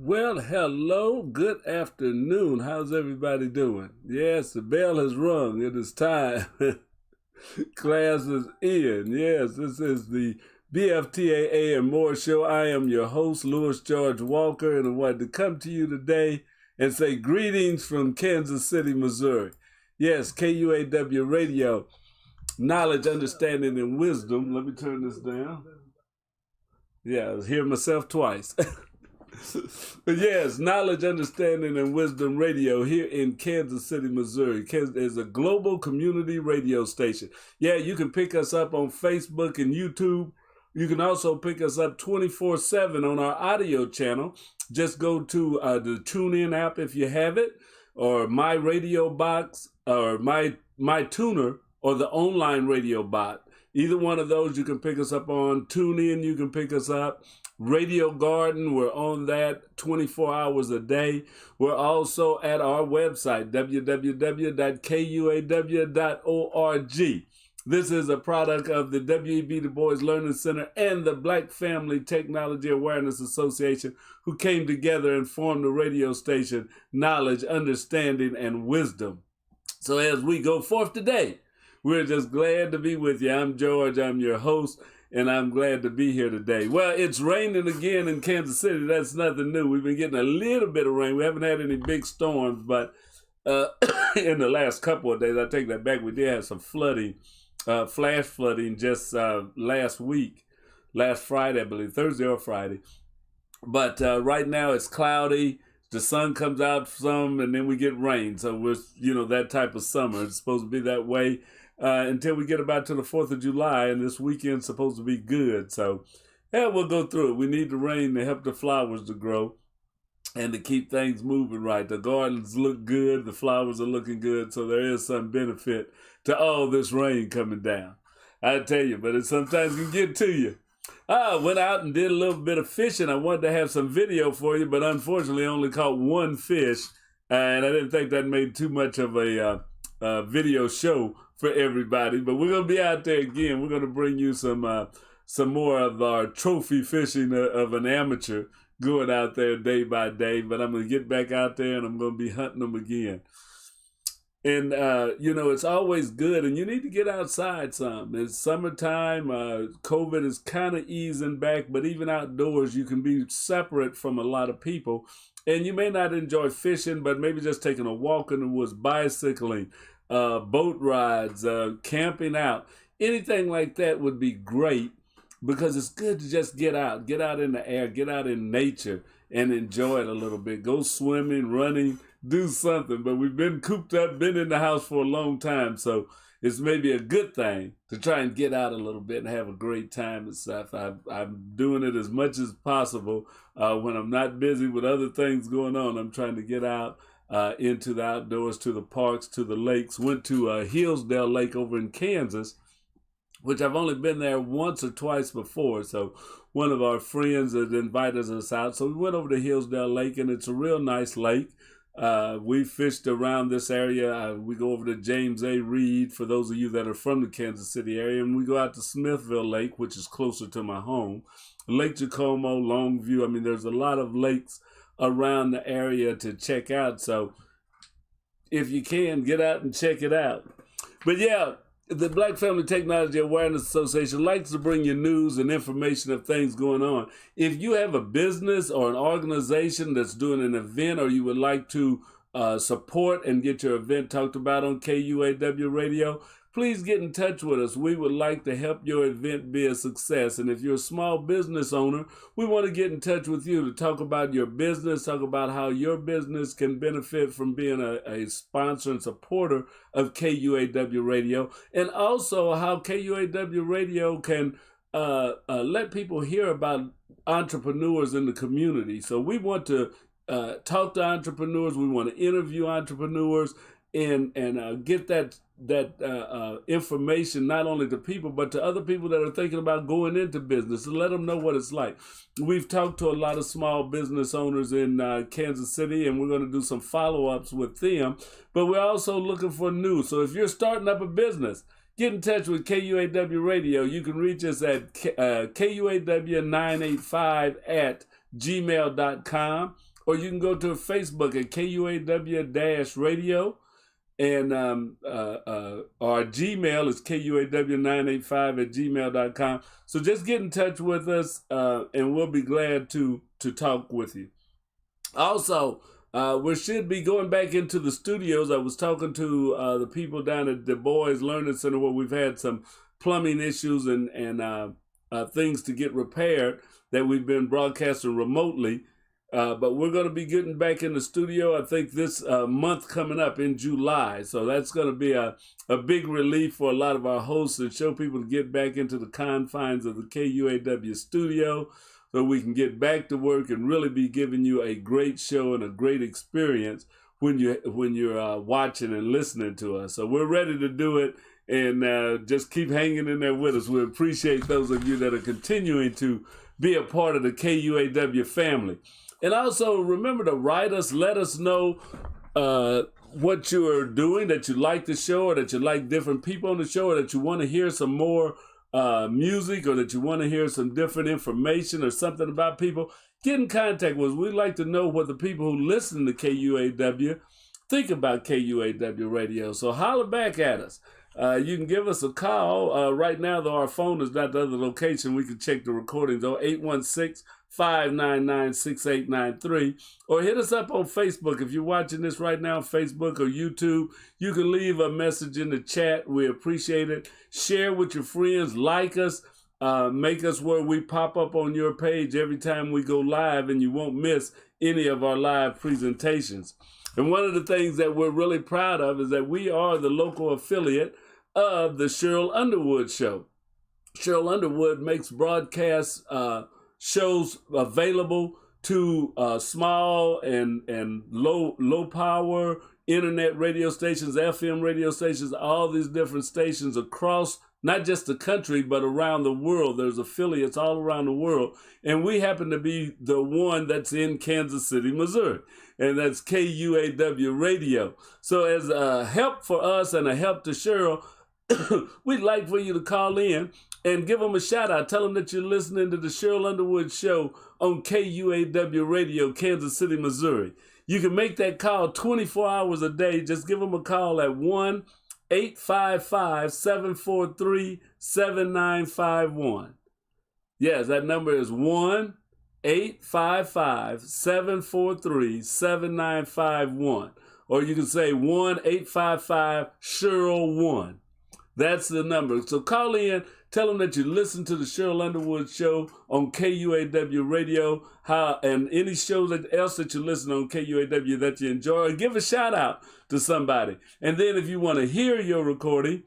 Well, hello, good afternoon. How's everybody doing? Yes, the bell has rung. It is time. Class is in. Yes, this is the BFTAA and More show. I am your host, Louis George Walker, and I wanted to come to you today and say greetings from Kansas City, Missouri. Yes, KUAW Radio, knowledge, understanding, and wisdom. Let me turn this down. Yeah, I was hearing myself twice. But yes, knowledge, understanding, and wisdom radio here in Kansas City, Missouri. Is a global community radio station. Yeah, you can pick us up on Facebook and YouTube. You can also pick us up 24/7 on our audio channel. Just go to the TuneIn app if you have it, or My Radio Box, or My Tuner, or the online radio bot. Either one of those you can pick us up on. TuneIn, you can pick us up. Radio Garden, we're on that 24 hours a day. We're also at our website, www.kuaw.org. This is a product of the W.E.B. Du Bois Learning Center and the Black Family Technology Awareness Association, who came together and formed the radio station, Knowledge, Understanding, and Wisdom. So as we go forth today, we're just glad to be with you. I'm George, I'm your host, and I'm glad to be here today. Well, it's raining again in Kansas City. That's nothing new. We've been getting a little bit of rain. We haven't had any big storms, but in the last couple of days, I take that back, we did have some flooding, flash flooding just last week, last Friday, I believe, Thursday or Friday. But right now it's cloudy. The sun comes out some, and then we get rain. So we're, that type of summer. It's supposed to be that way until we get about to the 4th of July, and this weekend's supposed to be good. So, yeah, we'll go through it. We need the rain to help the flowers to grow and to keep things moving right. The gardens look good. The flowers are looking good. So there is some benefit to all this rain coming down. I tell you, but it sometimes can get to you. I went out and did a little bit of fishing. I wanted to have some video for you, but unfortunately I only caught one fish, and I didn't think that made too much of a video show for everybody. But we're going to be out there again. We're going to bring you some more of our trophy fishing of an amateur going out there day by day. But I'm going to get back out there, and I'm going to be hunting them again. And, it's always good, and you need to get outside some. It's summertime. COVID is kind of easing back, but even outdoors, you can be separate from a lot of people. And you may not enjoy fishing, but maybe just taking a walk in the woods, bicycling, boat rides, camping out. Anything like that would be great, because it's good to just get out in the air, get out in nature and enjoy it a little bit. Go swimming, running, do something. But we've been cooped up, been in the house for a long time, so it's maybe a good thing to try and get out a little bit and have a great time and stuff. I'm doing it as much as possible. When I'm not busy with other things going on, I'm trying to get out into the outdoors, to the parks, to the lakes. Went to Hillsdale Lake over in Kansas, which I've only been there once or twice before. So one of our friends had invited us out. So we went over to Hillsdale Lake, and it's a real nice lake. We fished around this area. We go over to James A. Reed, for those of you that are from the Kansas City area, and we go out to Smithville Lake, which is closer to my home. Lake Jacomo, Longview. I mean, there's a lot of lakes around the area to check out. So if you can, get out and check it out. But yeah, the Black Family Technology Awareness Association likes to bring you news and information of things going on. If you have a business or an organization that's doing an event, or you would like to support and get your event talked about on KUAW Radio, please get in touch with us. We would like to help your event be a success. And if you're a small business owner, we want to get in touch with you to talk about your business, talk about how your business can benefit from being a sponsor and supporter of KUAW Radio, and also how KUAW Radio can let people hear about entrepreneurs in the community. So we want to talk to entrepreneurs. We want to interview entrepreneurs and get that information not only to people, but to other people that are thinking about going into business, and let them know what it's like. We've talked to a lot of small business owners in Kansas City, and we're going to do some follow-ups with them, but we're also looking for news. So if you're starting up a business, get in touch with KUAW Radio. You can reach us at KUAW985 at gmail.com. or you can go to Facebook at KUAW-radio. And our Gmail is KUAW985@gmail.com. So just get in touch with us, and we'll be glad to talk with you. Also, we should be going back into the studios. I was talking to the people down at the Boys Learning Center where we've had some plumbing issues and things to get repaired that we've been broadcasting remotely. But we're going to be getting back in the studio, I think, this month coming up in July. So that's going to be a big relief for a lot of our hosts and show people to get back into the confines of the KUAW studio so we can get back to work and really be giving you a great show and a great experience when you're watching and listening to us. So we're ready to do it, and just keep hanging in there with us. We appreciate those of you that are continuing to be a part of the KUAW family. And also remember to write us, let us know what you are doing, that you like the show, or that you like different people on the show, or that you want to hear some more music, or that you want to hear some different information or something about people. Get in contact with us. We'd like to know what the people who listen to KUAW think about KUAW radio. So holler back at us. You can give us a call. Right now, though, our phone is not the other location. We can check the recordings on 816-599-6893, or hit us up on Facebook. If you're watching this right now on Facebook or YouTube, you can leave a message in the chat. We appreciate it. Share with your friends. Like us. Make us where we pop up on your page every time we go live, and you won't miss any of our live presentations. And one of the things that we're really proud of is that we are the local affiliate of the Cheryl Underwood Show. Cheryl Underwood makes broadcast shows available to small and low power internet radio stations, FM radio stations, all these different stations across not just the country, but around the world. There's affiliates all around the world. And we happen to be the one that's in Kansas City, Missouri. And that's KUAW Radio. So as a help for us and a help to Cheryl, we'd like for you to call in and give them a shout out. Tell them that you're listening to the Cheryl Underwood Show on KUAW Radio, Kansas City, Missouri. You can make that call 24 hours a day. Just give them a call at 1-855-743-7951. Yes, that number is 1-855-743-7951. Or you can say 1-855-CHERYL1. That's the number. So call in, tell them that you listen to the Cheryl Underwood Show on KUAW Radio, and any shows else that you listen on KUAW that you enjoy, or give a shout out to somebody. And then if you want to hear your recording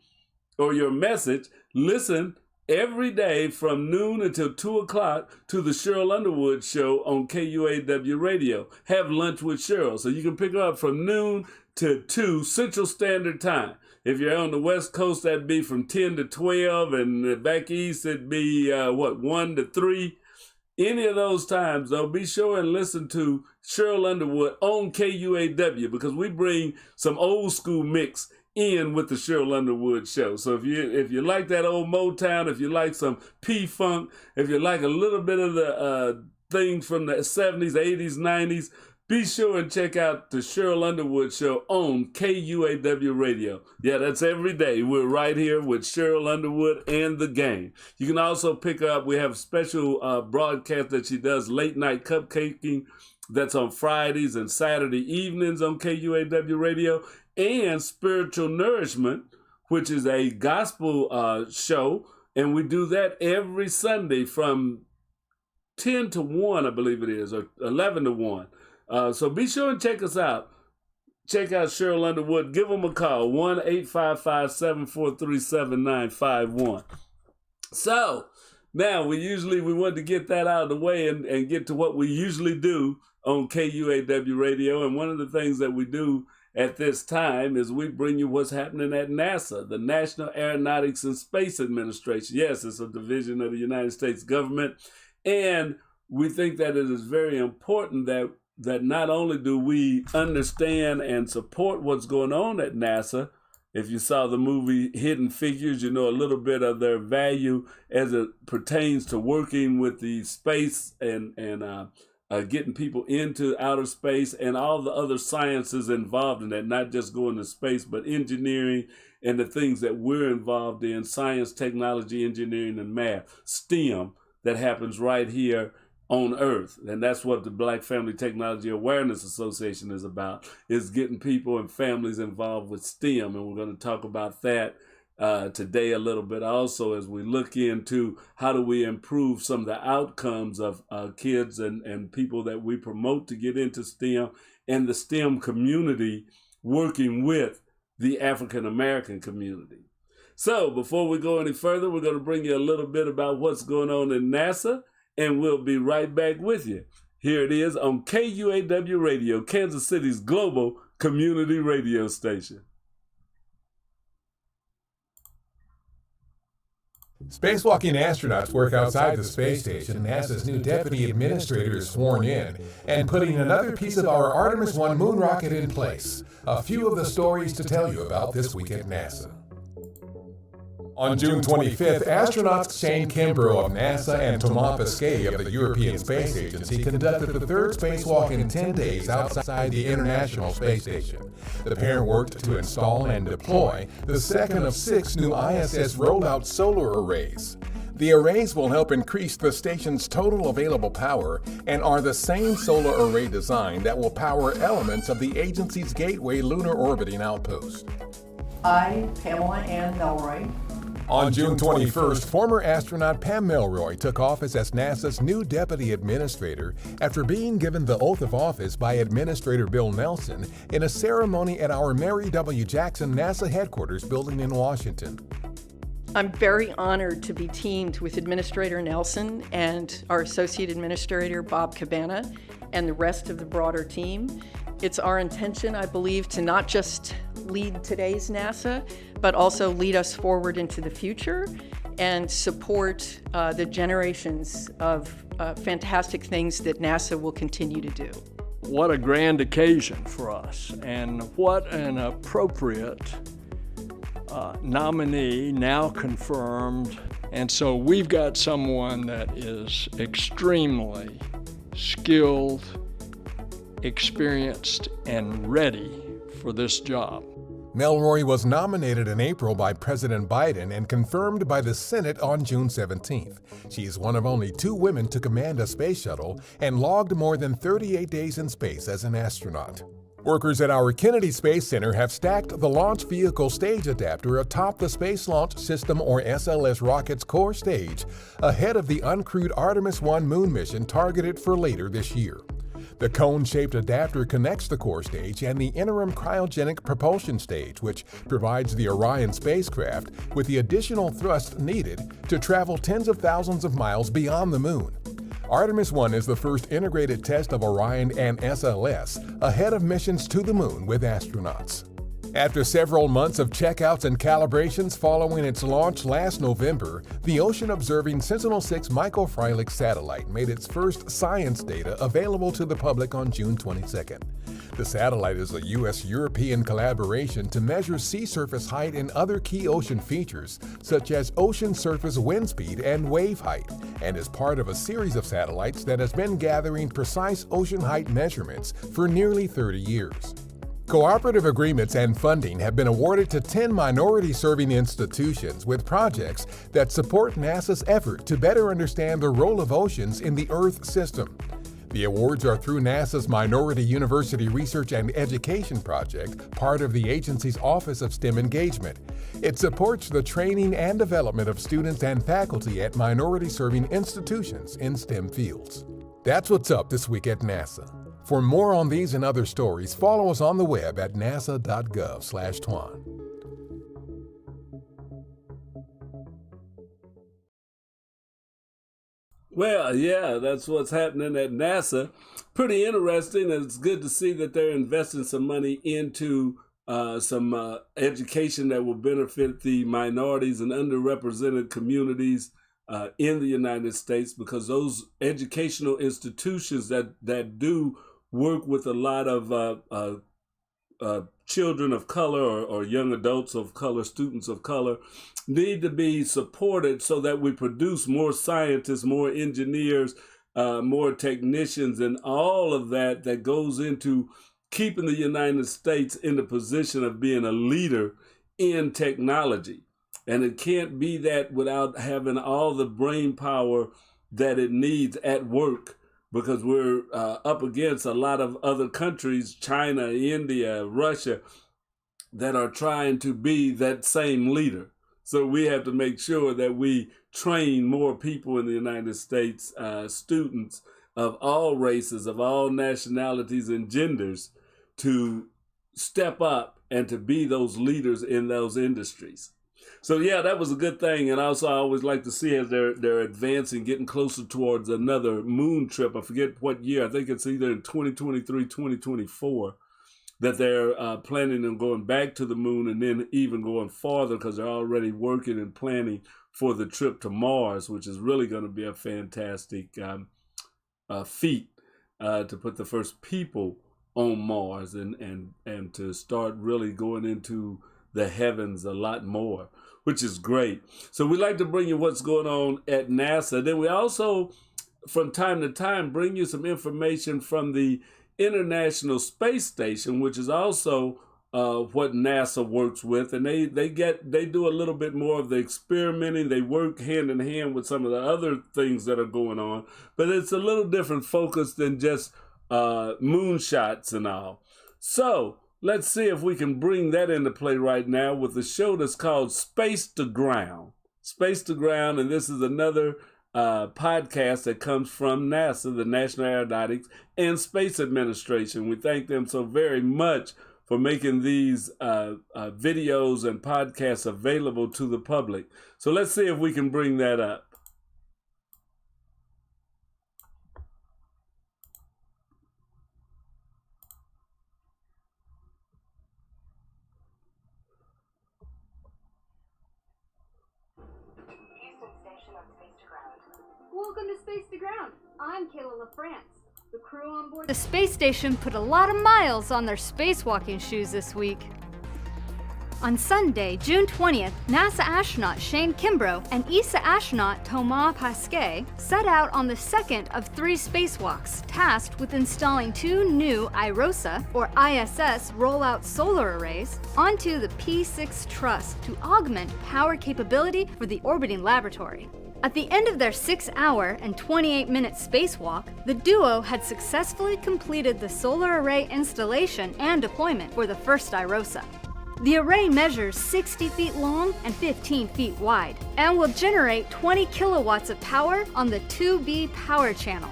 or your message, listen every day from noon until 2 o'clock to the Cheryl Underwood Show on KUAW Radio. Have lunch with Cheryl. So you can pick her up from noon to 2 Central Standard Time. If you're on the West Coast, that'd be from 10 to 12, and back east, it'd be, 1 to 3. Any of those times, though, be sure and listen to Cheryl Underwood on KUAW, because we bring some old school mix in with the Cheryl Underwood Show. So if you like that old Motown, if you like some P-Funk, if you like a little bit of the things from the 70s, 80s, 90s, be sure and check out the Cheryl Underwood Show on KUAW Radio. Yeah, that's every day. We're right here with Cheryl Underwood and the gang. You can also pick her up. We have a special broadcast that she does, late night cupcaking. That's on Fridays and Saturday evenings on KUAW Radio. And Spiritual Nourishment, which is a gospel show. And we do that every Sunday from 10 to 1, I believe it is, or 11 to 1. So be sure and check us out. Check out Cheryl Underwood. Give them a call, 1-855-743-7951. So now we want to get that out of the way and get to what we usually do on KUAW Radio. And one of the things that we do at this time is we bring you what's happening at NASA, the National Aeronautics and Space Administration. Yes, it's a division of the United States government. And we think that it is very important that not only do we understand and support what's going on at NASA. If you saw the movie Hidden Figures, you know a little bit of their value as it pertains to working with the space and getting people into outer space and all the other sciences involved in that, not just going to space, but engineering and the things that we're involved in, science, technology, engineering, and math, STEM, that happens right here on Earth. And that's what the Black Family Technology Awareness Association is about, is getting people and families involved with STEM. And we're going to talk about that today a little bit also, as we look into how do we improve some of the outcomes of kids and people that we promote to get into STEM, and the STEM community working with the African American community. So before we go any further, we're going to bring you a little bit about what's going on in NASA, and we'll be right back with you. Here it is on KUAW Radio, Kansas City's global community radio station. Spacewalking astronauts work outside the space station. NASA's new deputy administrator is sworn in and putting another piece of our Artemis 1 moon rocket in place. A few of the stories to tell you about this week at NASA. On June 25th, astronauts Shane Kimbrough of NASA and Thomas Pesquet of the European Space Agency conducted the third spacewalk in 10 days outside the International Space Station. The pair worked to install and deploy the second of 6 new ISS rollout solar arrays. The arrays will help increase the station's total available power and are the same solar array design that will power elements of the agency's Gateway lunar orbiting outpost. I, Pamela Ann Melroy. On June 21st, former astronaut Pam Melroy took office as NASA's new deputy administrator after being given the oath of office by Administrator Bill Nelson in a ceremony at our Mary W. Jackson NASA headquarters building in Washington. I'm very honored to be teamed with Administrator Nelson and our Associate Administrator Bob Cabana and the rest of the broader team. It's our intention, I believe, to not just lead today's NASA, but also lead us forward into the future and support the generations of fantastic things that NASA will continue to do. What a grand occasion for us, and what an appropriate nominee, now confirmed. And so we've got someone that is extremely skilled, experienced, and ready for this job. Melroy was nominated in April by President Biden and confirmed by the Senate on June 17th. She is one of only 2 women to command a space shuttle and logged more than 38 days in space as an astronaut. Workers at our Kennedy Space Center have stacked the launch vehicle stage adapter atop the Space Launch System or SLS rocket's core stage ahead of the uncrewed Artemis 1 moon mission targeted for later this year. The cone-shaped adapter connects the core stage and the interim cryogenic propulsion stage, which provides the Orion spacecraft with the additional thrust needed to travel tens of thousands of miles beyond the moon. Artemis 1 is the first integrated test of Orion and SLS ahead of missions to the moon with astronauts. After several months of checkouts and calibrations following its launch last November, the ocean-observing Sentinel-6 microfreilich satellite made its first science data available to the public on June 22nd. The satellite is a U.S.-European collaboration to measure sea surface height and other key ocean features, such as ocean surface wind speed and wave height, and is part of a series of satellites that has been gathering precise ocean height measurements for nearly 30 years. Cooperative agreements and funding have been awarded to 10 minority-serving institutions with projects that support NASA's effort to better understand the role of oceans in the Earth system. The awards are through NASA's Minority University Research and Education Project, part of the agency's Office of STEM Engagement. It supports the training and development of students and faculty at minority-serving institutions in STEM fields. That's what's up this week at NASA. For more on these and other stories, follow us on the web at nasa.gov/twan. Well, yeah, that's what's happening at NASA. Pretty interesting. It's good to see that they're investing some money into some education that will benefit the minorities and underrepresented communities in the United States, because those educational institutions that do work with a lot of children of color or young adults of color, students of color, need to be supported so that we produce more scientists, more engineers, more technicians, and all of that goes into keeping the United States in the position of being a leader in technology. And it can't be that without having all the brain power that it needs at work, because we're up against a lot of other countries, China, India, Russia, that are trying to be that same leader. So we have to make sure that we train more people in the United States, students of all races, of all nationalities and genders, to step up and to be those leaders in those industries. So yeah, that was a good thing. And also I always like to see as they're advancing, getting closer towards another moon trip. I forget what year. I think it's either in 2023, 2024, that they're planning on going back to the moon, and then even going farther, because they're already working and planning for the trip to Mars, which is really going to be a fantastic feat to put the first people on Mars and to start really going into the heavens a lot more, which is great. So we like to bring you what's going on at NASA. Then we also, from time to time, bring you some information from the International Space Station, which is also what NASA works with, and they do a little bit more of the experimenting. They work hand in hand with some of the other things that are going on, but it's a little different focus than just moonshots and all. So let's see if we can bring that into play right now with the show that's called Space to Ground. Space to Ground, and this is another podcast that comes from NASA, the National Aeronautics and Space Administration. We thank them so very much for making these videos and podcasts available to the public. So let's see if we can bring that up. Welcome to Space to Ground. I'm Kayla LaFrance. The crew on board the space station put a lot of miles on their spacewalking shoes this week. On Sunday, June 20th, NASA astronaut Shane Kimbrough and ESA astronaut Thomas Pesquet set out on the second of 3 spacewalks, tasked with installing 2 new IROSA, or ISS, rollout solar arrays onto the P6 truss to augment power capability for the orbiting laboratory. At the end of their 6-hour and 28-minute spacewalk, the duo had successfully completed the solar array installation and deployment for the first IROSA. The array measures 60 feet long and 15 feet wide, and will generate 20 kilowatts of power on the 2B power channel.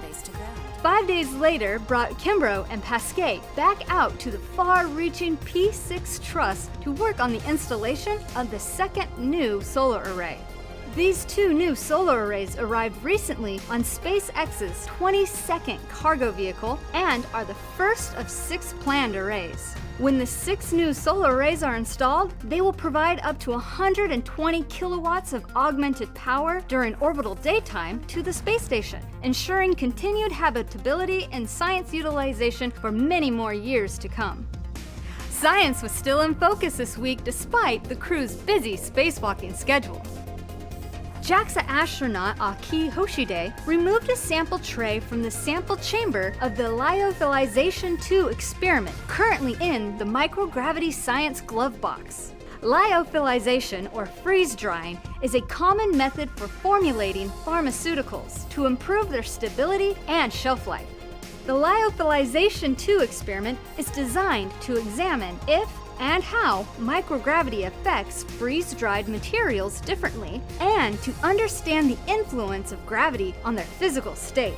5 days later brought Kimbrough and Pesquet back out to the far-reaching P6 truss to work on the installation of the second new solar array. These 2 new solar arrays arrived recently on SpaceX's 22nd cargo vehicle and are the first of 6 planned arrays. When the 6 new solar arrays are installed, they will provide up to 120 kilowatts of augmented power during orbital daytime to the space station, ensuring continued habitability and science utilization for many more years to come. Science was still in focus this week despite the crew's busy spacewalking schedule. JAXA astronaut Aki Hoshide removed a sample tray from the sample chamber of the lyophilization 2 experiment currently in the microgravity science glove box. Lyophilization, or freeze drying, is a common method for formulating pharmaceuticals to improve their stability and shelf life. The lyophilization 2 experiment is designed to examine if and how microgravity affects freeze-dried materials differently, and to understand the influence of gravity on their physical state.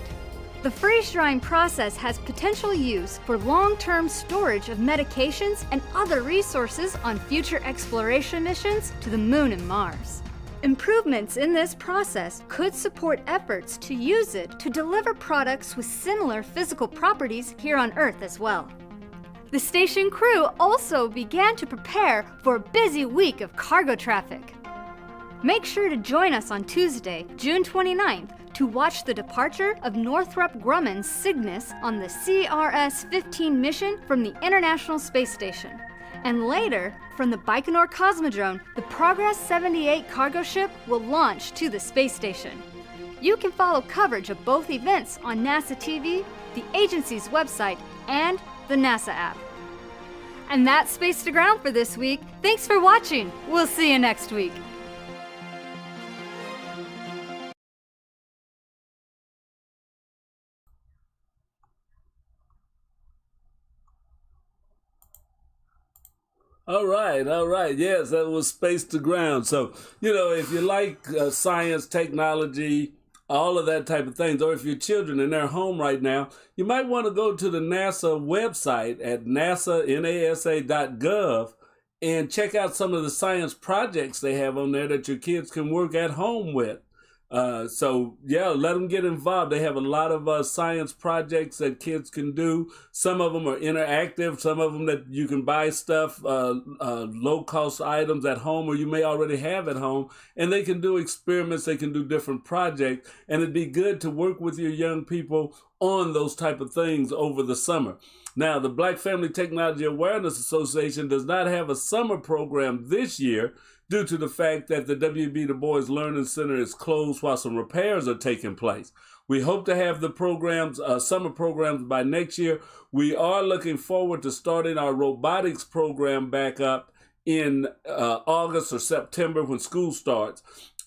The freeze-drying process has potential use for long-term storage of medications and other resources on future exploration missions to the Moon and Mars. Improvements in this process could support efforts to use it to deliver products with similar physical properties here on Earth as well. The station crew also began to prepare for a busy week of cargo traffic. Make sure to join us on Tuesday, June 29th, to watch the departure of Northrop Grumman's Cygnus on the CRS-15 mission from the International Space Station. And later, from the Baikonur Cosmodrome, the Progress 78 cargo ship will launch to the space station. You can follow coverage of both events on NASA TV, the agency's website, and the NASA app. And that's Space to Ground for this week. Thanks for watching. We'll see you next week. All right. Yes, that was Space to Ground. So, if you like science, technology, all of that type of things, or if your children and they're home right now, you might want to go to the NASA website at nasa.gov and check out some of the science projects they have on there that your kids can work at home with. Let them get involved. They have a lot of science projects that kids can do. Some of them are interactive. Some of them that you can buy stuff, low-cost items at home, or you may already have at home, and they can do experiments. They can do different projects, and it'd be good to work with your young people on those type of things over the summer. Now, the Black Family Technology Awareness Association does not have a summer program this year, due to the fact that the W.B. Du Bois Learning Center is closed while some repairs are taking place. We hope to have the programs, summer programs by next year. We are looking forward to starting our robotics program back up in August or September when school starts.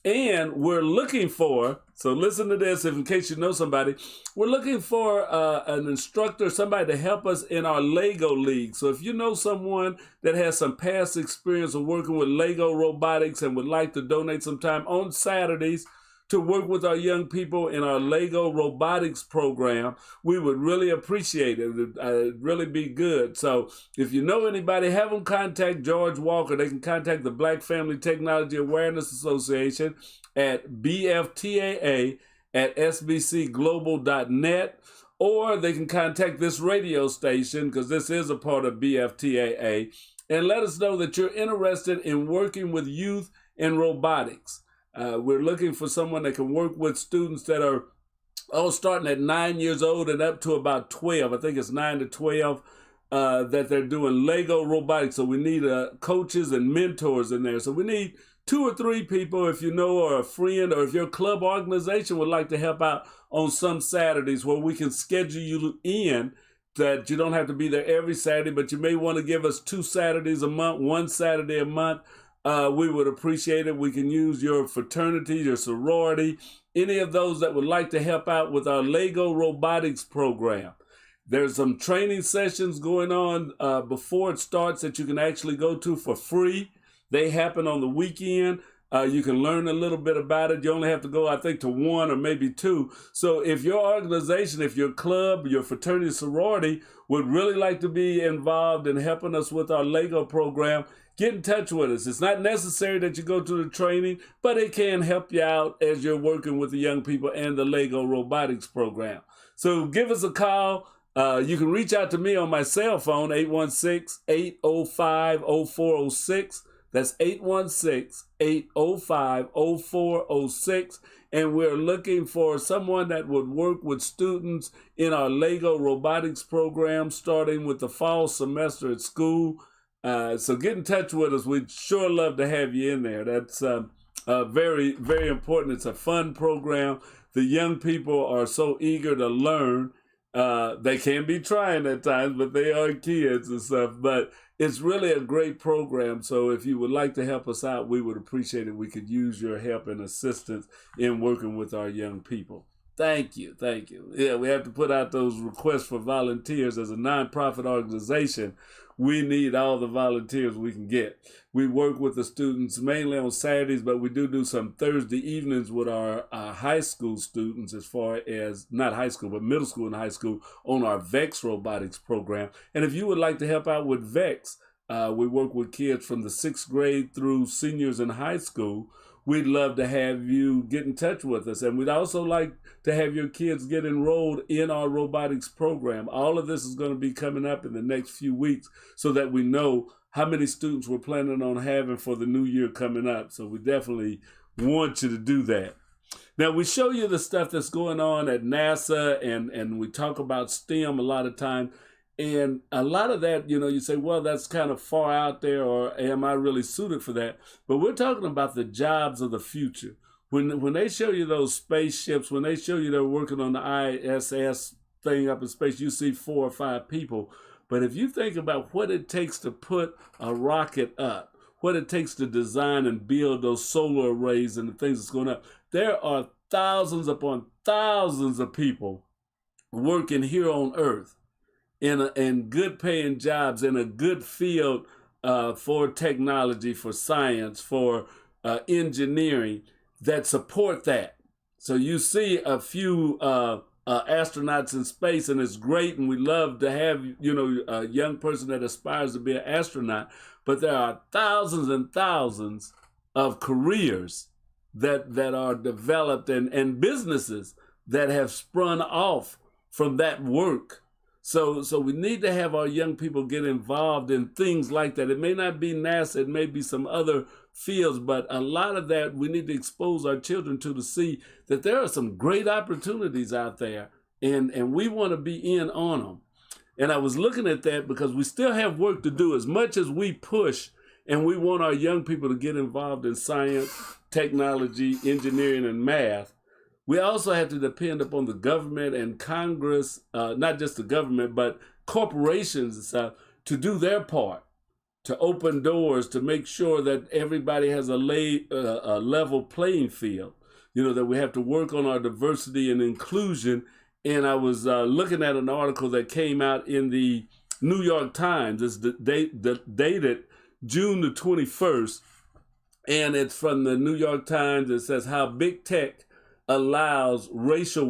And we're looking for, so listen to this in case you know somebody, we're looking for an instructor, somebody to help us in our Lego League. So if you know someone that has some past experience of working with Lego robotics and would like to donate some time on Saturdays to work with our young people in our Lego robotics program, we would really appreciate it. It'd really be good. So if you know anybody, have them contact George Walker. They can contact the Black Family Technology Awareness Association at BFTAA at sbcglobal.net, or they can contact this radio station, because this is a part of BFTAA, and let us know that you're interested in working with youth in robotics. We're looking for someone that can work with students that are starting at 9 years old and up to about 12. I think it's 9 to 12 that they're doing Lego robotics. So we need coaches and mentors in there. So we need 2 or 3 people, if you know, or a friend, or if your club organization would like to help out on some Saturdays where we can schedule you in, that you don't have to be there every Saturday, but you may want to give us 2 Saturdays a month, 1 Saturday a month. We would appreciate it. We can use your fraternity, your sorority, any of those that would like to help out with our Lego robotics program. There's some training sessions going on before it starts that you can actually go to for free. They happen on the weekend. You can learn a little bit about it. You only have to go, I think, to 1 or maybe 2. So if your organization, if your club, your fraternity, sorority would really like to be involved in helping us with our Lego program, get in touch with us. It's not necessary that you go to the training, but it can help you out as you're working with the young people and the Lego robotics program. So give us a call. You can reach out to me on my cell phone, 816-805-0406. That's 816-805-0406. And we're looking for someone that would work with students in our Lego robotics program starting with the fall semester at school. So get in touch with us. We'd sure love to have you in there. That's very, very important. It's a fun program. The young people are so eager to learn. They can be trying at times, but they are kids and stuff. But it's really a great program. So if you would like to help us out, we would appreciate it. We could use your help and assistance in working with our young people. Thank you. Yeah, we have to put out those requests for volunteers. As a nonprofit organization, we need all the volunteers we can get. We work with the students mainly on Saturdays, but we do some Thursday evenings with our high school students, as far as, not high school, but middle school and high school, on our VEX robotics program. And if you would like to help out with VEX, we work with kids from the 6th grade through seniors in high school. We'd love to have you get in touch with us. And we'd also like to have your kids get enrolled in our robotics program. All of this is going to be coming up in the next few weeks so that we know how many students we're planning on having for the new year coming up. So we definitely want you to do that. Now, we show you the stuff that's going on at NASA, and we talk about STEM a lot of time. And a lot of that, you say, well, that's kind of far out there, or am I really suited for that? But we're talking about the jobs of the future. when they show you those spaceships, when they show you they're working on the ISS thing up in space, you see 4 or 5 people. But if you think about what it takes to put a rocket up, what it takes to design and build those solar arrays and the things that's going up, there are thousands upon thousands of people working here on Earth in good paying jobs in a good field for technology, for science, for engineering that support that. So you see a few astronauts in space, and it's great, and we love to have, you know, a young person that aspires to be an astronaut, but there are thousands and thousands of careers that are developed and businesses that have sprung off from that work. So we need to have our young people get involved in things like that. It may not be NASA, it may be some other fields, but a lot of that we need to expose our children to see that there are some great opportunities out there, and we want to be in on them. And I was looking at that because we still have work to do. As much as we push and we want our young people to get involved in science, technology, engineering, and math, we also have to depend upon the government and Congress, not just the government, but corporations and stuff, to do their part, to open doors, to make sure that everybody has a level playing field. You know, that we have to work on our diversity and inclusion. And I was looking at an article that came out in the New York Times. It's dated June the 21st, and it's from the New York Times. It says how big tech allows racial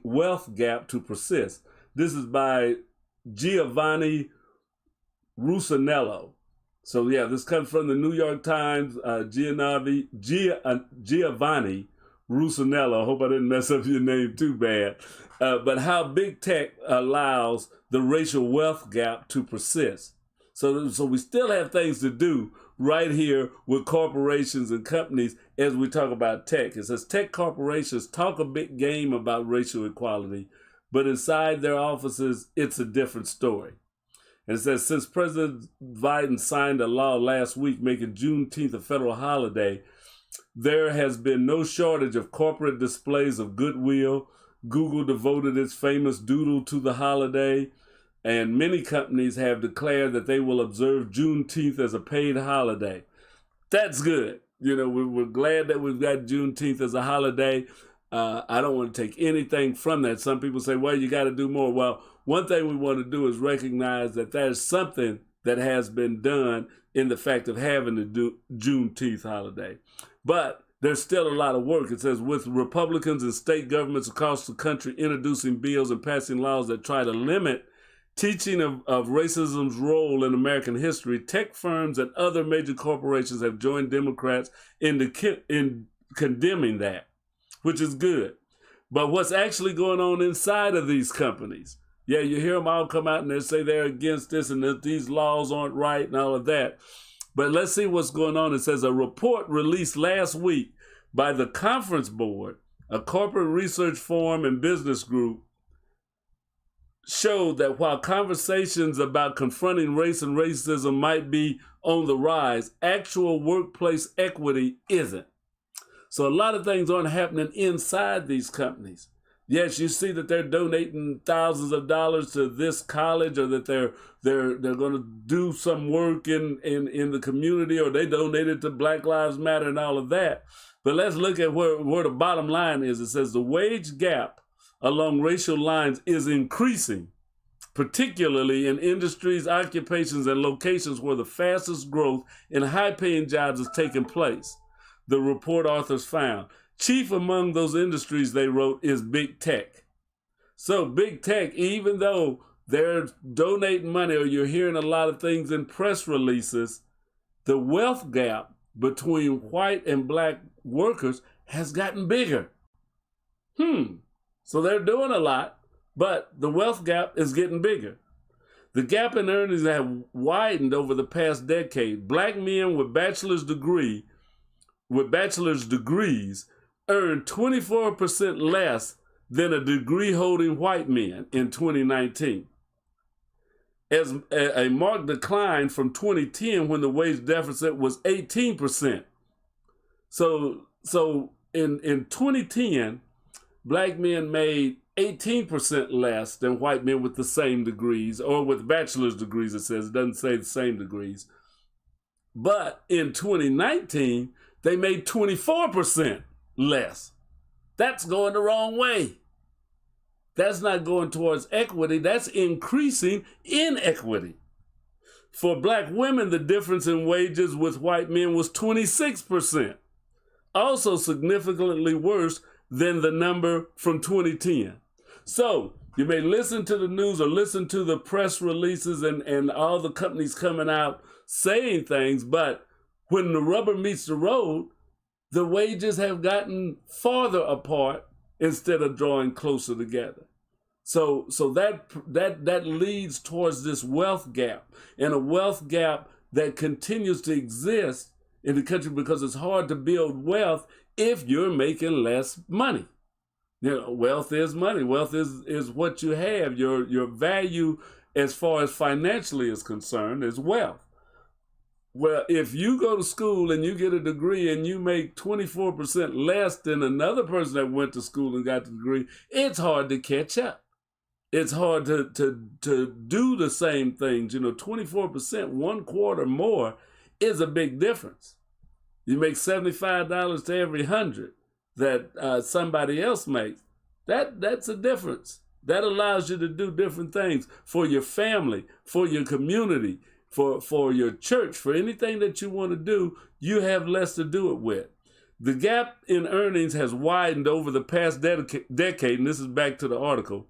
wealth gap to persist. This is by Giovanni Rusinello. So yeah, this comes from the New York Times. Giovanni Rusinello. I hope I didn't mess up your name too bad. But how big tech allows the racial wealth gap to persist. So we still have things to do right here with corporations and companies as we talk about tech. It says tech corporations talk a big game about racial equality, but inside their offices, it's a different story. And it says since President Biden signed a law last week making Juneteenth a federal holiday, there has been no shortage of corporate displays of goodwill. Google devoted its famous doodle to the holiday, and many companies have declared that they will observe Juneteenth as a paid holiday. That's good. You know, we're glad that we've got Juneteenth as a holiday. I don't want to take anything from that. Some people say, well, you got to do more. Well, one thing we want to do is recognize that there's something that has been done in the fact of having the Juneteenth holiday. But there's still a lot of work. It says with Republicans and state governments across the country introducing bills and passing laws that try to limit teaching of racism's role in American history, tech firms and other major corporations have joined Democrats in condemning that, which is good. But what's actually going on inside of these companies? Yeah, you hear them all come out and they say they're against this and that these laws aren't right and all of that. But let's see what's going on. It says a report released last week by the Conference Board, a corporate research firm and business group, showed that while conversations about confronting race and racism might be on the rise, actual workplace equity isn't. So a lot of things aren't happening inside these companies. Yes, you see that they're donating thousands of dollars to this college, or that they're going to do some work in the community, or they donated to Black Lives Matter and all of that. But let's look at where the bottom line is. It says the wage gap along racial lines is increasing, particularly in industries, occupations, and locations where the fastest growth in high-paying jobs is taking place, the report authors found. Chief among those industries, they wrote, is big tech. So big tech, even though they're donating money, or you're hearing a lot of things in press releases, the wealth gap between white and black workers has gotten bigger. So they're doing a lot, but the wealth gap is getting bigger. The gap in earnings have widened over the past decade. Black men with bachelor's degrees earn 24% less than a degree-holding white man in 2019, as a marked decline from 2010 when the wage deficit was 18%. So in 2010, black men made 18% less than white men with the same degrees, or with bachelor's degrees, it doesn't say the same degrees. But in 2019, they made 24% less. That's going the wrong way. That's not going towards equity, that's increasing inequity. For black women, the difference in wages with white men was 26%, also significantly worse than the number from 2010. So you may listen to the news or listen to the press releases and all the companies coming out saying things, but when the rubber meets the road, the wages have gotten farther apart instead of drawing closer together. So that leads towards this wealth gap, and a wealth gap that continues to exist in the country because it's hard to build wealth if you're making less money. You know, wealth is money. Wealth is what you have. Your value as far as financially is concerned is wealth. Well, if you go to school and you get a degree and you make 24% less than another person that went to school and got the degree, it's hard to catch up. It's hard to do the same things. 24%, 1/4 more is a big difference. You make $75 to every 100 that somebody else makes. That's a difference. That allows you to do different things for your family, for your community, for your church, for anything that you want to do. You have less to do it with. The gap in earnings has widened over the past decade, and this is back to the article.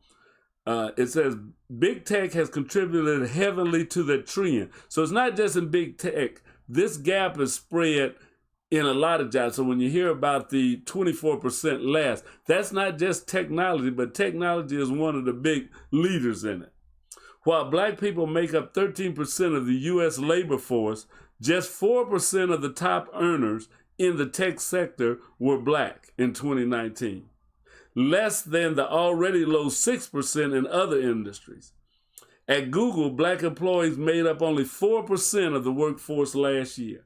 It says big tech has contributed heavily to the trend. So it's not just in big tech. This gap is spread in a lot of jobs. So when you hear about the 24% less, that's not just technology, but technology is one of the big leaders in it. While black people make up 13% of the U.S. labor force, just 4% of the top earners in the tech sector were black in 2019. Less than the already low 6% in other industries. At Google, black employees made up only 4% of the workforce last year.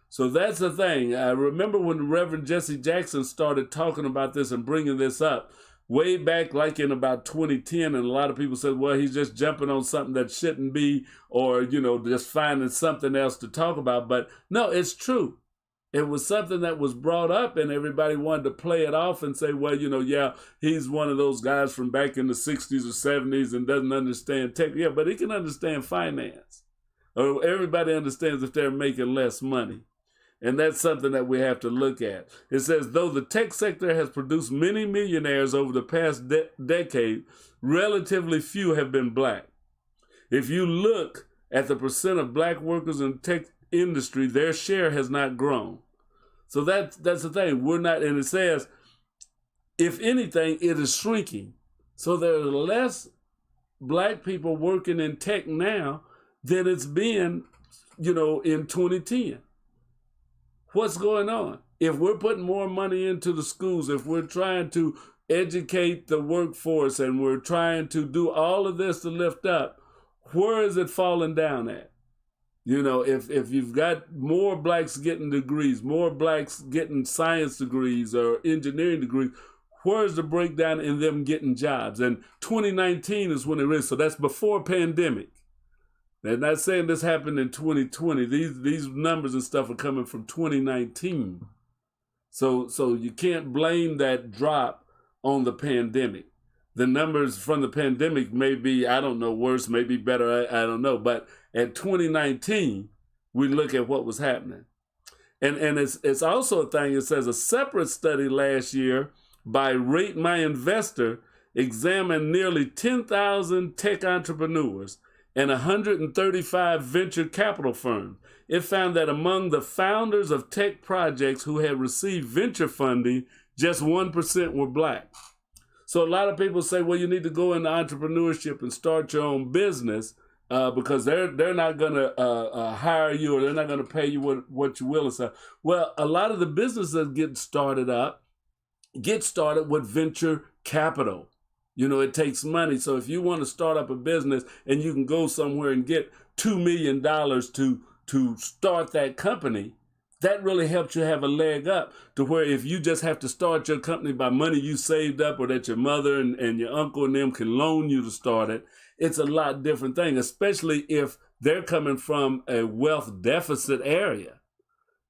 So that's the thing. I remember when the Reverend Jesse Jackson started talking about this and bringing this up way back like in about 2010, and a lot of people said, well, he's just jumping on something that shouldn't be, or, just finding something else to talk about. But no, it's true. It was something that was brought up and everybody wanted to play it off and say, well, yeah, he's one of those guys from back in the 60s or 70s and doesn't understand tech. Yeah, but he can understand finance. Or everybody understands if they're making less money. And that's something that we have to look at. It says, though the tech sector has produced many millionaires over the past decade, relatively few have been black. If you look at the percent of black workers in tech industry, their share has not grown. So that's the thing. We're not, and it says, if anything, it is shrinking. So there are less black people working in tech now than it's been, in 2010. What's going on? If we're putting more money into the schools, if we're trying to educate the workforce and we're trying to do all of this to lift up, where is it falling down at? If you've got more blacks getting degrees, more blacks getting science degrees or engineering degrees, where's the breakdown in them getting jobs? And 2019 is when it is. So that's before pandemic. They're not saying this happened in 2020. These numbers and stuff are coming from 2019. So you can't blame that drop on the pandemic. The numbers from the pandemic may be, I don't know, worse, maybe better, I don't know. But at 2019, we look at what was happening. And it's also a thing, it says a separate study last year by Rate My Investor examined nearly 10,000 tech entrepreneurs and 135 venture capital firms. It found that among the founders of tech projects who had received venture funding, just 1% were black. So a lot of people say, well, you need to go into entrepreneurship and start your own business because they're not going to hire you or they're not going to pay you what you will and stuff. Well, a lot of the businesses that get started with venture capital. It takes money. So if you want to start up a business and you can go somewhere and get $2 million to start that company, That really helps you have a leg up to where if you just have to start your company by money you saved up or that your mother and your uncle and them can loan you to start it, it's a lot different thing, especially if they're coming from a wealth deficit area.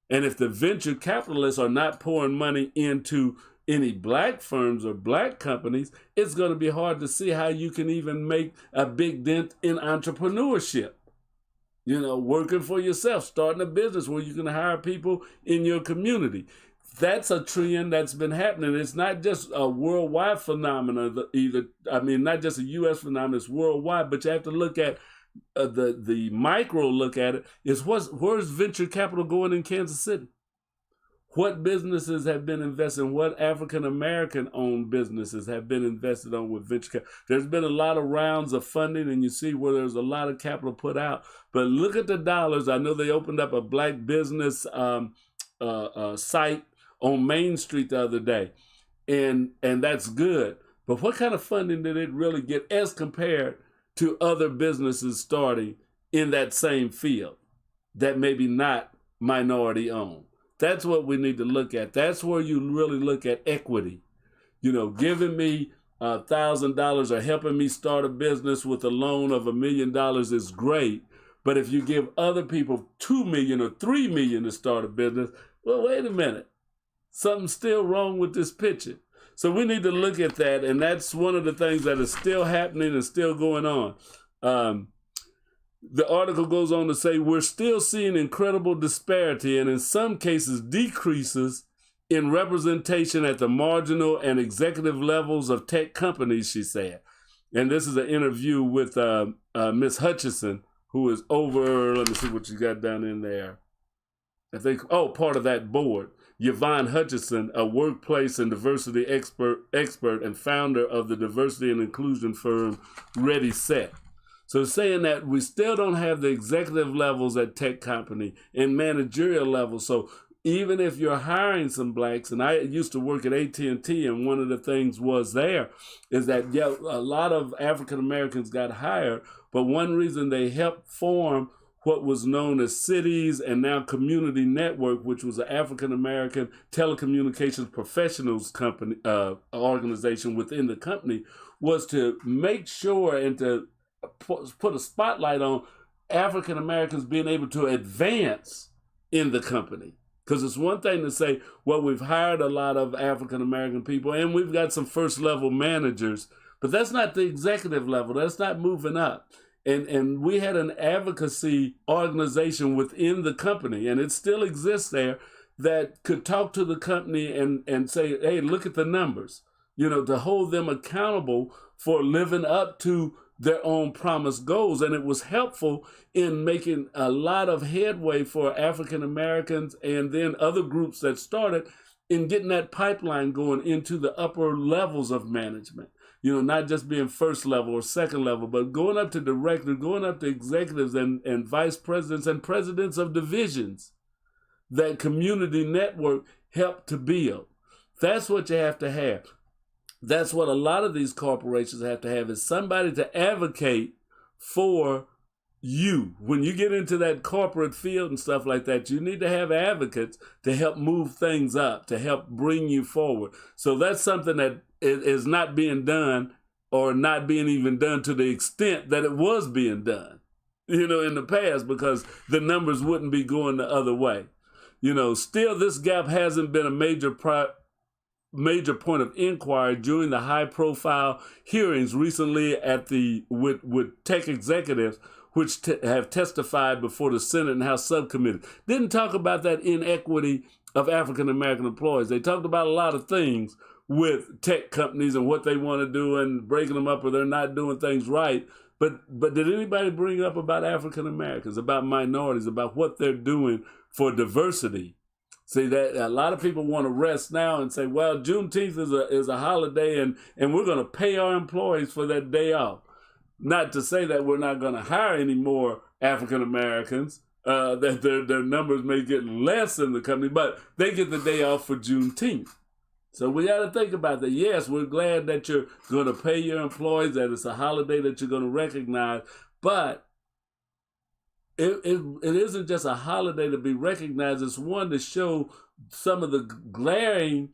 And if the venture capitalists are not pouring money into any black firms or black companies, it's going to be hard to see how you can even make a big dent in entrepreneurship. You know, working for yourself, starting a business where you can hire people in your community. That's a trend that's been happening. It's not just a worldwide phenomenon either. I mean, not just a U.S. phenomenon, it's worldwide, but you have to look at the micro look at it is where's venture capital going in Kansas City? What businesses have been invested in? What African-American owned businesses have been invested on with venture capital? There's been a lot of rounds of funding, and you see where there's a lot of capital put out. But look at the dollars. I know they opened up a black business site on Main Street the other day, and that's good. But what kind of funding did it really get as compared to other businesses starting in that same field that maybe not minority owned? That's what we need to look at. That's where you really look at equity. You know, giving me $1,000 or helping me start a business with a loan of $1 million is great. But if you give other people $2 million or $3 million to start a business, well, wait a minute. Something's still wrong with this picture. So we need to look at that. And that's one of the things that is still happening and still going on. The article goes on to say, we're still seeing incredible disparity and in some cases decreases in representation at the marginal and executive levels of tech companies, she said. And this is an interview with Ms. Hutchison, who is over, let me see what you got down in there. I think, part of that board. Yvonne Hutchison, a workplace and diversity expert and founder of the diversity and inclusion firm Ready Set. So saying that we still don't have the executive levels at tech company and managerial levels. So even if you're hiring some blacks, and I used to work at AT&T, and one of the things was there is that, yeah, a lot of African Americans got hired, but one reason they helped form what was known as Cities and now Community Network, which was an African American telecommunications professionals company organization within the company, was to make sure and to put a spotlight on African Americans being able to advance in the company. Because it's one thing to say, well, we've hired a lot of African American people and we've got some first level managers, but that's not the executive level. That's not moving up. And we had an advocacy organization within the company, and it still exists there, that could talk to the company and say, hey, look at the numbers, you know, to hold them accountable for living up to their own promised goals. And it was helpful in making a lot of headway for African Americans and then other groups that started in getting that pipeline going into the upper levels of management. You know, not just being first level or second level, but going up to directors, going up to executives and vice presidents and presidents of divisions that Community Network helped to build. That's what you have to have. That's what a lot of these corporations have to have, is somebody to advocate for you. When you get into that corporate field and stuff like that, you need to have advocates to help move things up, to help bring you forward. So that's something that is not being done, or not being even done to the extent that it was being done, you know, in the past, because the numbers wouldn't be going the other way. You know, still this gap hasn't been a major point of inquiry during the high-profile hearings recently at with tech executives, which have testified before the Senate and House subcommittees. Didn't talk about that inequity of African-American employees. They talked about a lot of things with tech companies and what they want to do and breaking them up, or they're not doing things right. But did anybody bring up about African-Americans, about minorities, about what they're doing for diversity? See, that a lot of people want to rest now and say, well, Juneteenth is a holiday and we're going to pay our employees for that day off. Not to say that we're not going to hire any more African Americans, that their numbers may get less in the company, but they get the day off for Juneteenth. So we got to think about that. Yes, we're glad that you're going to pay your employees, that it's a holiday that you're going to recognize, but it isn't just a holiday to be recognized. It's one to show some of the glaring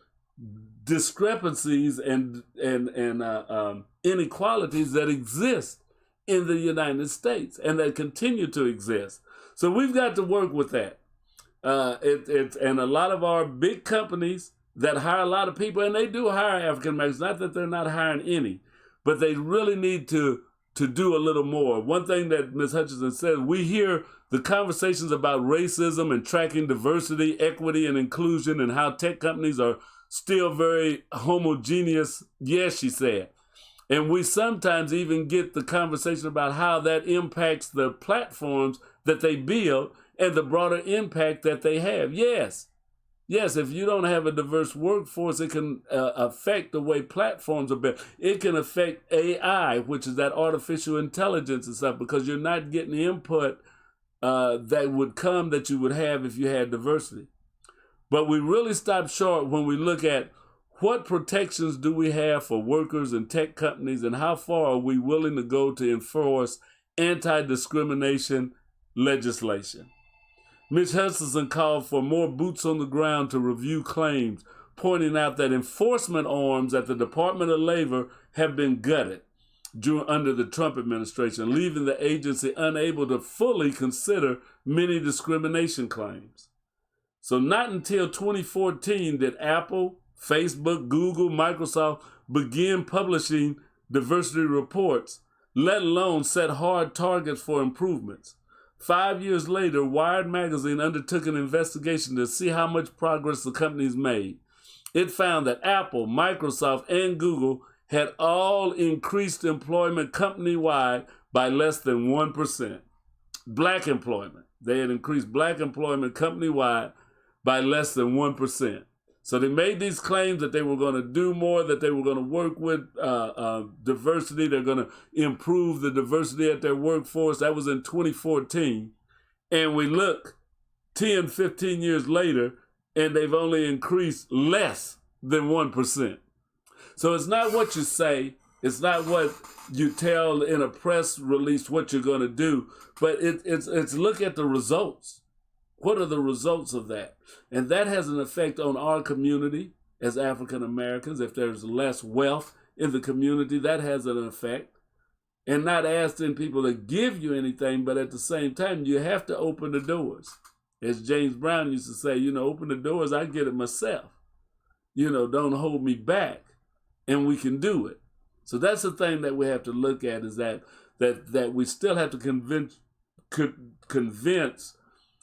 discrepancies and inequalities that exist in the United States and that continue to exist. So we've got to work with that. And a lot of our big companies that hire a lot of people, and they do hire African Americans, not that they're not hiring any, but they really need to do a little more. One thing that Ms. Hutchinson said, we hear the conversations about racism and tracking diversity, equity, and inclusion, and how tech companies are still very homogeneous. Yes, she said. And we sometimes even get the conversation about how that impacts the platforms that they build and the broader impact that they have. Yes, if you don't have a diverse workforce, it can affect the way platforms are built. It can affect AI, which is that artificial intelligence and stuff, because you're not getting the input that would come that you would have if you had diversity. But we really stop short when we look at what protections do we have for workers and tech companies, and how far are we willing to go to enforce anti-discrimination legislation. Ms. Hutchinson called for more boots on the ground to review claims, pointing out that enforcement arms at the Department of Labor have been gutted under the Trump administration, leaving the agency unable to fully consider many discrimination claims. So not until 2014 did Apple, Facebook, Google, Microsoft begin publishing diversity reports, let alone set hard targets for improvements. 5 years later, Wired magazine undertook an investigation to see how much progress the companies made. It found that Apple, Microsoft, and Google had all increased employment company-wide by less than 1%. Black employment. They had increased black employment company-wide by less than 1%. So they made these claims that they were going to do more, that they were going to work with diversity. They're going to improve the diversity at their workforce. That was in 2014. And we look 10, 15 years later, and they've only increased less than 1%. So it's not what you say. It's not what you tell in a press release what you're going to do, but it's look at the results. What are the results of that? And that has an effect on our community as African Americans. If there's less wealth in the community, that has an effect. And not asking people to give you anything, but at the same time, you have to open the doors. As James Brown used to say, open the doors, I get it myself. Don't hold me back. And we can do it. So that's the thing that we have to look at, is that we still have to convince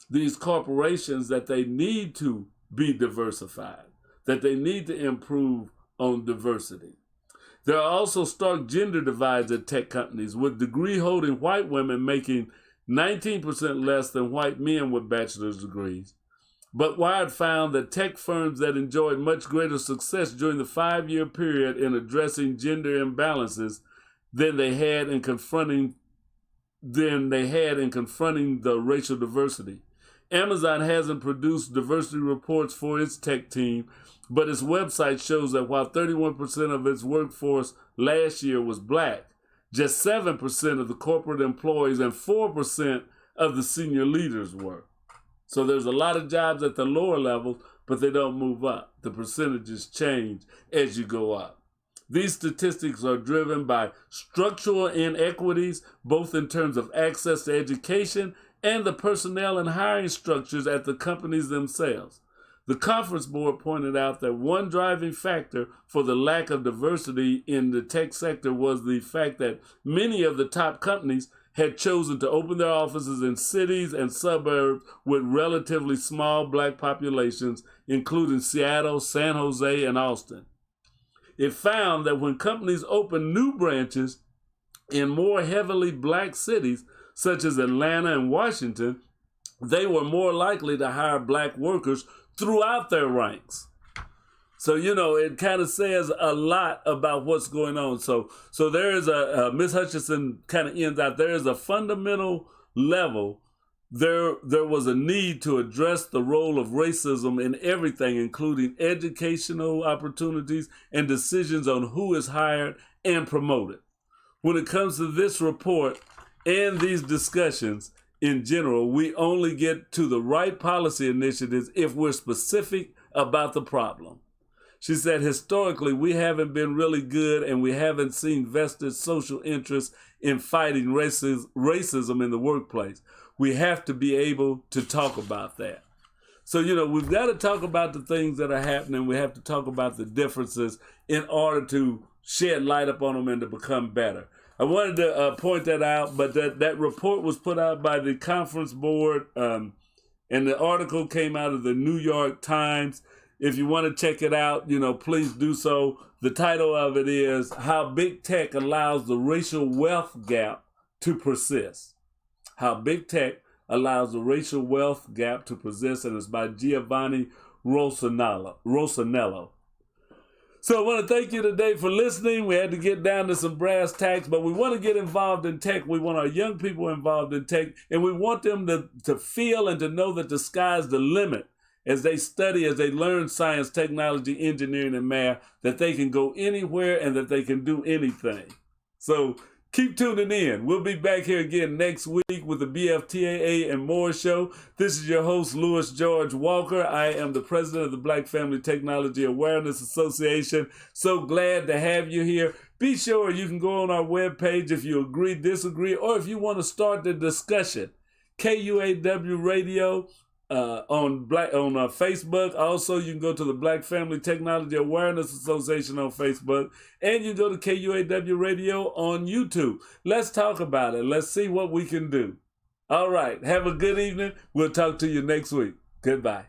these corporations that they need to be diversified, that they need to improve on diversity. There are also stark gender divides at tech companies, with degree-holding white women making 19% less than white men with bachelor's degrees. But Wired found that tech firms that enjoyed much greater success during the 5-year period in addressing gender imbalances than they had in confronting the racial diversity. Amazon hasn't produced diversity reports for its tech team, but its website shows that while 31% of its workforce last year was black, just 7% of the corporate employees and 4% of the senior leaders were. So there's a lot of jobs at the lower levels, but they don't move up. The percentages change as you go up. These statistics are driven by structural inequities, both in terms of access to education and the personnel and hiring structures at the companies themselves. The conference board pointed out that one driving factor for the lack of diversity in the tech sector was the fact that many of the top companies had chosen to open their offices in cities and suburbs with relatively small black populations, including Seattle, San Jose, and Austin. It found that when companies opened new branches in more heavily black cities, such as Atlanta and Washington, they were more likely to hire black workers throughout their ranks. So, it kind of says a lot about what's going on. So there is Ms. Hutchinson kind of ends out, there is a fundamental level. There was a need to address the role of racism in everything, including educational opportunities and decisions on who is hired and promoted. When it comes to this report and these discussions, in general, we only get to the right policy initiatives if we're specific about the problem. She said, historically, we haven't been really good and we haven't seen vested social interest in fighting racism in the workplace. We have to be able to talk about that. So, we've got to talk about the things that are happening. We have to talk about the differences in order to shed light upon them and to become better. I wanted to point that out, but that report was put out by the conference board, and the article came out of the New York Times. If you want to check it out, please do so. The title of it is How Big Tech Allows the Racial Wealth Gap to Persist. How Big Tech Allows the Racial Wealth Gap to Persist, and it's by Giovanni Rosanello. So I want to thank you today for listening. We had to get down to some brass tacks, but we want to get involved in tech. We want our young people involved in tech, and we want them to feel and to know that the sky's the limit as they study, as they learn science, technology, engineering, and math, that they can go anywhere and that they can do anything. So keep tuning in. We'll be back here again next week with the BFTAA and More show. This is your host, Louis George Walker. I am the president of the Black Family Technology Awareness Association. So glad to have you here. Be sure you can go on our webpage if you agree, disagree, or if you want to start the discussion. KUAW Radio on Facebook. Also, you can go to the Black Family Technology Awareness Association on Facebook, and you go to KUAW Radio on YouTube. Let's talk about it. Let's see what we can do. All right. Have a good evening. We'll talk to you next week. Goodbye.